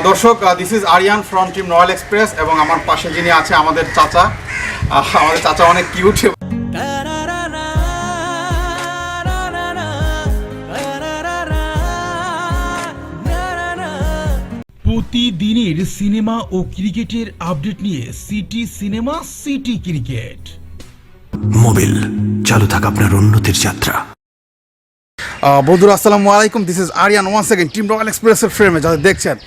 দর্শক, this is Aryan from team Royal Express এবং আমার পাশে যিনি আছে আমাদের চাচা। আমাদের চাচা অনেক কিউট। প্রতিদিনের সিনেমা ও ক্রিকেটের আপডেট নিয়ে city cinema city cricket. Mobil, চালু থাক আপনার উন্নতির যাত্রা। বন্ধুরা আসসালামু আলাইকুম, this is Aryan one second team Royal এক্সপ্রেসের ফ্রেমে যাদের দেখছেন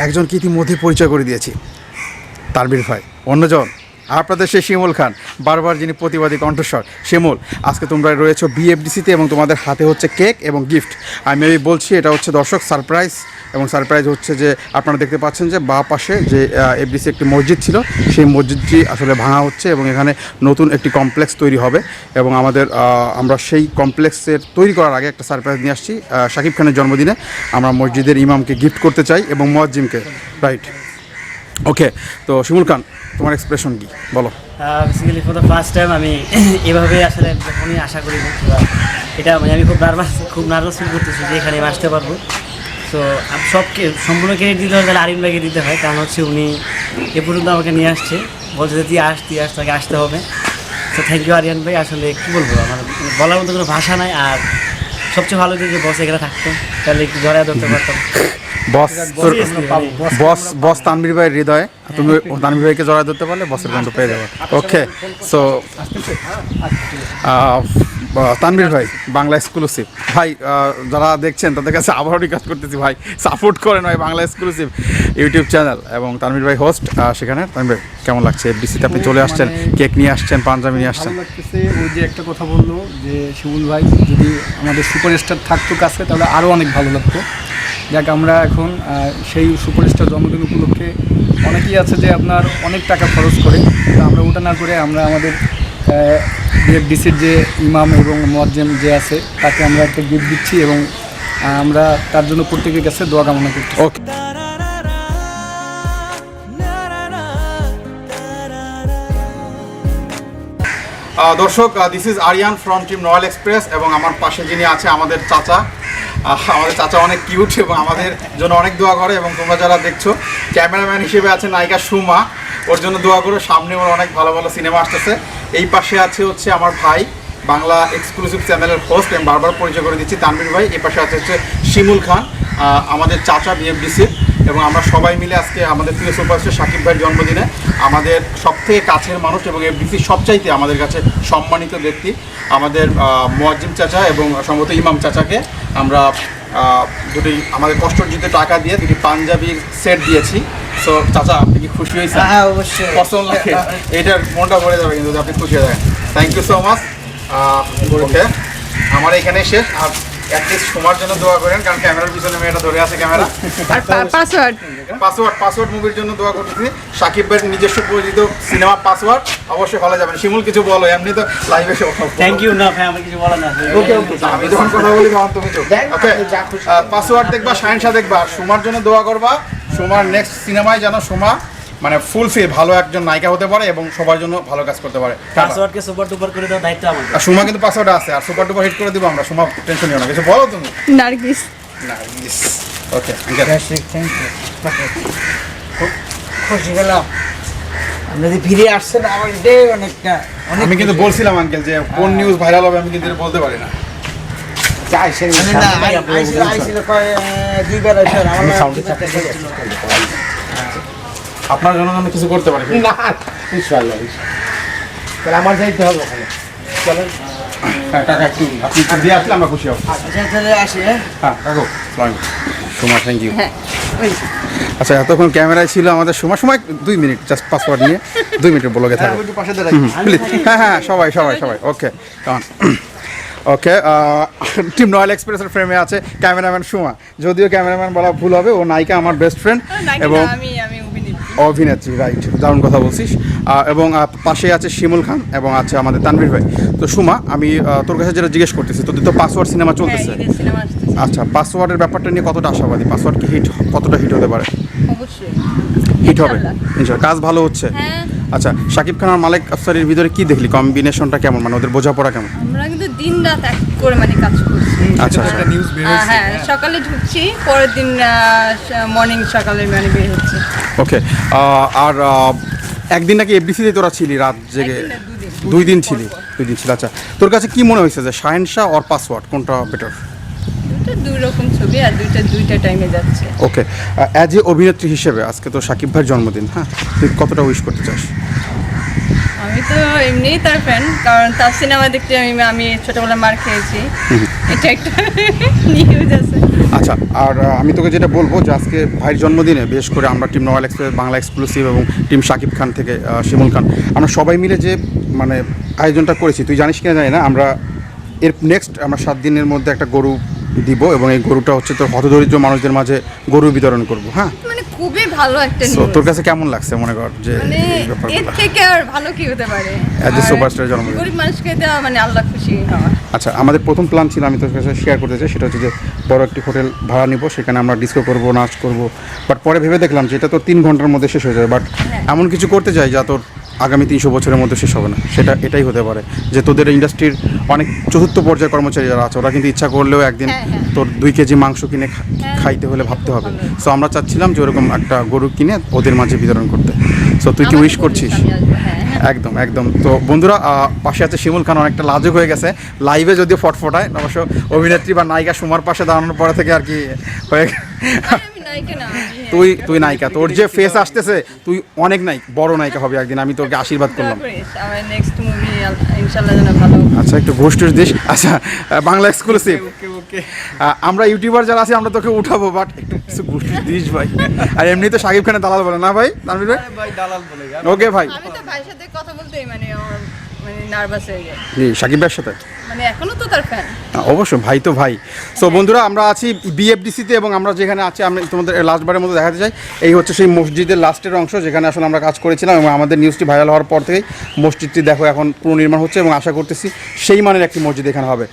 একজনকে ইতিমধ্যে পরিচয় করে দিয়েছি, তানভীর ভাই। অন্যজন আপনাদের সেই শিমুল খান, বারবার যিনি প্রতিবাদী কণ্ঠস্বর। শিমুল, আজকে তোমরা রয়েছো বিএফডিসিতে এবং তোমাদের হাতে হচ্ছে কেক এবং গিফট। আমি বলছি এটা হচ্ছে দর্শক সারপ্রাইজ, এবং সারপ্রাইজ হচ্ছে যে আপনারা দেখতে পাচ্ছেন যে বাঁ পাশে যে এফডিসি একটি মসজিদ ছিল, সেই মসজিদটি আসলে ভাঙা হচ্ছে এবং এখানে নতুন একটি কমপ্লেক্স তৈরি হবে। এবং আমরা সেই কমপ্লেক্সের তৈরি করার আগে একটা সারপ্রাইজ নিয়ে আসছি। শাকিব খানের জন্মদিনে আমরা মসজিদের ইমামকে গিফট করতে চাই এবং মুয়াজ্জিমকে, রাইট? ওকে, তো শিমুল খান, তোমার এক্সপ্রেশন কি বলো? Basically for the first time আমি এভাবে আসলে যখনই আশা করি এটা আমি খুব নার্ভাস ফিল করতেছি যে এখানে আমি আসতে পারবো। তো সম্পূর্ণ ক্রেডিট দিতে হয় তাহলে আরিন ভাইকে দিতে হয়, কারণ হচ্ছে উনি এ পর্যন্ত আমাকে নিয়ে আসছে, বলছে যে তুই আস তাকে আসতে হবে। তো থ্যাংক ইউ আরিয়ান ভাই। আসলে কী বলবো, আমার বলার মতো কোনো ভাষা নাই। আর সবচেয়ে ভালো যে বস এখানে থাকতো, তাহলে একটু জড়ায় ধরতে পারতাম। বস তানভীর ভাইয়ের হৃদয়ে, তুমি তানভীর ভাইকে জড়ায় ধরতে পারলে বসের গন্ধ পেয়ে যাবে। ওকে, সো তানভীর ভাই বাংলা এক্সক্লুসিভ ভাই, যারা দেখছেন তাদের কাছে আবারও রিকোয়েস্ট করতেছি ভাই, সাপোর্ট করেন ভাই বাংলা এক্সক্লুসিভ ইউটিউব চ্যানেল, এবং তানভীর ভাই হোস্ট সেখানে। তানভীর ভাই কেমন লাগছে এফডিসিতে আপনি চলে আসছেন, কেক নিয়ে আসছেন, পাঞ্জাবি নিয়ে আসছেন? লাগতেছে ওই যে একটা কথা বললো যে শিমুল ভাই যদি আমাদের সুপারস্টার থাকতো কাছে তাহলে আরও অনেক ভালো লাগতো। যাক, আমরা এখন সেই সুপারস্টার জন্মদিন উপলক্ষে অনেকেই আছে যে আপনার অনেক টাকা খরচ করে, তো আমরা ওটা না করে আমরা আমাদের বিএফডিসির যে ইমাম এবং মুয়াজ্জিম যে আছে তাকে আমরা একটা গিফট দিচ্ছি এবং আমরা তার জন্য প্রত্যেকের কাছে দোয়া কামনা করছি। ওকে, দর্শক, this is Aryan from team Royal Express এবং আমার পাশে যিনি আছে আমাদের চাচা। আমাদের চাচা অনেক কিউট এবং আমাদের জন্য অনেক দোয়া করে, এবং তোমরা যারা দেখছো ক্যামেরাম্যান হিসেবে আছে নায়িকা সুমা, ওর জন্য দোয়া করো, সামনে ওর অনেক ভালো ভালো সিনেমা আসতেছে। এই পাশে হচ্ছে আমার ভাই, বাংলা এক্সক্লুসিভ চ্যানেলের হোস্ট, আমি বারবার পরিচয় করে দিচ্ছি, তানভীর ভাই। এই পাশে হচ্ছে শিমুল খান, আমাদের চাচা বিএফডিসির, এবং আমরা সবাই মিলে আজকে আমাদের প্রিয় সুপারস্টার শাকিব ভাইয়ের জন্মদিনে আমাদের সবথেকে কাছের মানুষ এবং এফডিসির সবচাইতে আমাদের কাছে সম্মানিত ব্যক্তি আমাদের মুয়াজ্জিম চাচা এবং সম্ভবত ইমাম চাচাকে আমরা দুটি আমাদের কষ্টার্জিত টাকা দিয়ে দুটি পাঞ্জাবির সেট দিয়েছি। সো চাচা, আপনি কি খুশি হয়েছেন? হ্যাঁ, অবশ্যই পছন্দ লাগে, এইটার মনটা ভরে যাবে কিন্তু আপনি খুশি হয়ে যাবেন। Thank you so much. Okay, আমার এখানে শেষ। আর অ্যাটলিস্ট সময়ের জন্য দোয়া করেন, কারণ ক্যামেরার পিছনে মেয়েটা ধরে আছে ক্যামেরা। পাসওয়ার্ড মুভির জন্য দোয়া করতেছি। শাকিব ভাইয়ের নিজস্ব পরিচিত সিনেমা পাসওয়ার্ড, অবশ্যই হলে যাবেন। শিমুল কিছু বলো, এমনি তো লাইভে থ্যাংক ইউ। না ভাই, আমার কিছু বলার না। ওকে, আমি যখন কথা বলি তখন তুমি তো ওকে। পাসওয়ার্ড দেখবা, শাহিনশা দেখবা, সুমার জন্য দোয়া করবা। সুমার নেক্সট সিনেমায় যেন সুমা মানে ফুলফিল ভালো একজন নায়িকা হতে পারে এবং সবার জন্য ভালো কাজ করতে পারে। পাসওয়ার্ডকে সুপার ডুপার করে দেওয়ার দায়িত্ব আমাদের। আর সুমা কিন্তু পাসওয়ার্ড আছে, আর সুপার ডুপার হিট করে দিব আমরা। সুমা টেনশন নিও না, কিছু বলো তুমি। নার্গিস। ওকে, থ্যাংক ইউ। খুব খুশি হলাম আপনি যে ফিরে আসছেন, আমার এটাই অনেকটা। আমি কিন্তু বলছিলাম আঙ্কেল যে কোন নিউজ ভাইরাল হবে আমি কিন্তু বলতে পারি না। আপনার জন্য আমি কিছু করতে পারি না, আমার যাইতে হবে ওখানে। চলেন টাকা একটু আপনি দিয়ে আসলে আমরা খুশি হব। আসি। হ্যাঁ কাকু, সুমা থ্যাংক ইউ। আচ্ছা, এতক্ষণ ক্যামেরায় ছিল আমাদের সময় 2 মিনিট, জাস্ট পাসওয়ার্ড নিয়ে 2 মিনিট বলে থাকে প্লিজ। হ্যাঁ, সবাই ওকে। ওকে, টিম রয়্যাল এক্সপ্রেসের ফ্রেমে আছে ক্যামেরাম্যান সুমা। যদিও ক্যামেরাম্যান বলা ভুল হবে, ও নায়িকা আমার বেস্ট ফ্রেন্ড এবং অভিনেত্রী, রাইট? দারুণ কথা বলছিস। এবং পাশে আছে শিমুল খান এবং আছে আমাদের তানভীর ভাই। তো সুমা, আমি তোর কাছে যেটা জিজ্ঞেস করতেছি, তোদের তো পাসওয়ার্ড সিনেমা চলতেছে। আচ্ছা, পাসওয়ার্ডের ব্যাপারটা নিয়ে কতটা আশাবাদী? পাসওয়ার্ড কি কতটা হিট হতে পারে? হিট হবে ইনশাআল্লাহ, কাজ ভালো হচ্ছে। হ্যাঁ। আচ্ছা, শাকিব খান আর মালিক আফসারির ভিতরে কি দেখলি, কম্বিনেশনটা কেমন, মানে ওদের বোঝাপড়া কেমন? আমরা কিন্তু দিন রাত এক করে মানে কাজ করছি। আচ্ছা, এটা তো একটা নিউজ বের হয়েছে হ্যাঁ, সকালে ঢুকছি, পরের দিন মর্নিং সকালে মানে বের হচ্ছে। ওকে, আর একদিন নাকি এফডিসিতে তোরা ছিলি রাত জেগে? একদিন না, দুদিন। 2 দিন ছিলি, 2 দিন ছিল। আচ্ছা, তোর কাছে কি মনে হয়েছে যে শাহেনশা অর পাসওয়ার্ড কোনটা বেটার? দুটো দুই রকম ছবি আর দুইটা টাইমে যাচ্ছে। ওকে, অ্যাজ এ অভিনেত্রী হিসেবে আজকে তো শাকিব ভাইয়ের জন্মদিন, হ্যাঁ, তুই কতটা উইশ করতে চাস? আমি তো এমনিই তার ফ্যান, কারণ তার সিনেমা দেখতে আমি ছোটবেলা মার খেয়েছি, এটা একটা নিউজ আছে। আচ্ছা, আর আমি তোকে যেটা বলবো যে আজকে ভাইয়ের জন্মদিনে বিশেষ করে আমরা টিম নয়াল এক্সপ্রেস, বাংলা এক্সক্লুসিভ এবং টিম শাকিব খান থেকে শিমুল খান, আমরা সবাই মিলে যে মানে আয়োজনটা করেছি, তুই জানিস কিনা জানি না, আমরা এর নেক্সট আমরা 7 দিনের মধ্যে একটা গরু দিব এবং এই গরুটা হচ্ছে তোর হতদরিদ্র মানুষদের মাঝে গরু বিতরণ করব। হ্যাঁ, মানে খুবই ভালো একটা তো নিউজ। তোর কাছে কেমন লাগছে মনে কর যে মানে এই এর ব্যাপারগুলো? থেকে আর ভালো কি হতে পারে? As a আর superstar জন্মদিন। গরিব মানুষকে দেওয়া মানে আল্লাহ খুশি হওয়া। আচ্ছা, আমাদের প্রথম প্ল্যান ছিল, আমি তোর কাছে শেয়ার করতে চাই, সেটা হচ্ছে যে বড় একটি হোটেল ভাড়া নিব, সেখানে আমরা ডিস্কো করব, নাচ করব। বাট পরে ভেবে দেখলাম যে এটা তো 3 ঘন্টার মধ্যে শেষ হয়ে যাবে। বাট এমন কিছু করতে চাই যা তোর আগামী 300 বছরের মধ্যে শেষ হবে না। এটাই হতে পারে যে তোদের ইন্ডাস্ট্রির অনেক চতুর্থ পর্যায়ের কর্মচারী যারা আছে, ওরা কিন্তু ইচ্ছা করলেও একদিন তোর 2 কেজি মাংস কিনে খাইতে হলে ভাবতে হবে। সো আমরা চাচ্ছিলাম যে ওরকম একটা গরু কিনে ওদের মাঝে বিতরণ করতে। সো তুই কি আমাকে উইশ বলিস, করছিস? আমি আসবো, হ্যাঁ, হ্যাঁ। একদম একদম। তো বন্ধুরা, পাশে আছে শিমুল খান, অনেকটা লাজুক হয়ে গেছে লাইভে, যদিও ফটফটায় অবশ্য অভিনেত্রী বা নায়িকা সুমার পাশে দাঁড়ানোর পরে থেকে আর কি হয়ে আরে আমি নায়িকা না, তুই নায়িকা, তোর যে ফেস আসতেছে তুই অনেক বড় নায়িকা হবে একদিন, আমি তোকে আশীর্বাদ করলাম। আমার নেক্সট মুভি ইনশাআল্লাহ যেন ভালো। আচ্ছা, একটু ঘুষ দিস। আচ্ছা, বাংলা এক্সক্লুসিভ, ওকে আমরা ইউটিউবার যারা আছি আমরা তোকে উঠাবো, বাট একটু কিছু ঘুষ দিস ভাই। আর এমনি তো শাকিব খানের দালাল বলে না ভাই, তানভীর ভাই? ভাই দালাল বলে ওকে ভাই, আমি তো ভাইয়ের সাথে কথা বলতেই মানে আমার মানে নার্ভাস হয়ে যায়, জি শাকিব ভাইয়ের সাথে মানে এখনো তো তার ফ্যান। অবশ্যই, ভাই তো ভাই। সো বন্ধুরা, আমরা আছি বিএফডিসিতে এবং আমরা যেখানে আছি, আমি তোমাদের লাস্টবারের মতো দেখাতে চাই, এই হচ্ছে সেই মসজিদের লাস্টের অংশ যেখানে আসলে আমরা কাজ করেছিলাম এবং আমাদের নিউজটি ভাইরাল হওয়ার পর থেকেই মসজিদটি দেখো এখন পুনর্নির্মাণ হচ্ছে এবং আশা করতেছি সেই মানের একটি মসজিদ এখানে হবে।